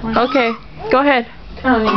Okay, go ahead. Come here.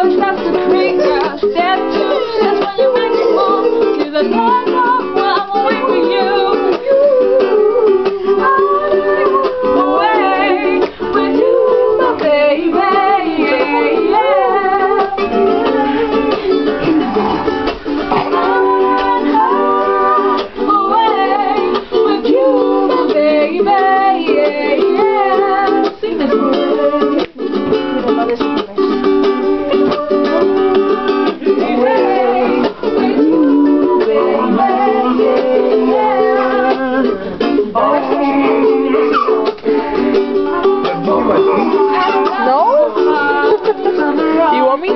That's the creek, girl. Step two, that's when you make it move. To the night of where I'm away for you. Away with you, my baby. Away with you, my baby. Sing this one. No? Do you want me to?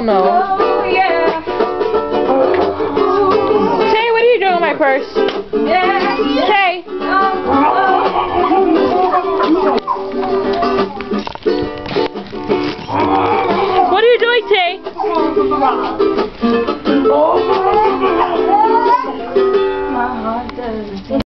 No. Oh, yeah. Tay, what are you doing with my purse? Yeah. Tay. What are you doing, Tay?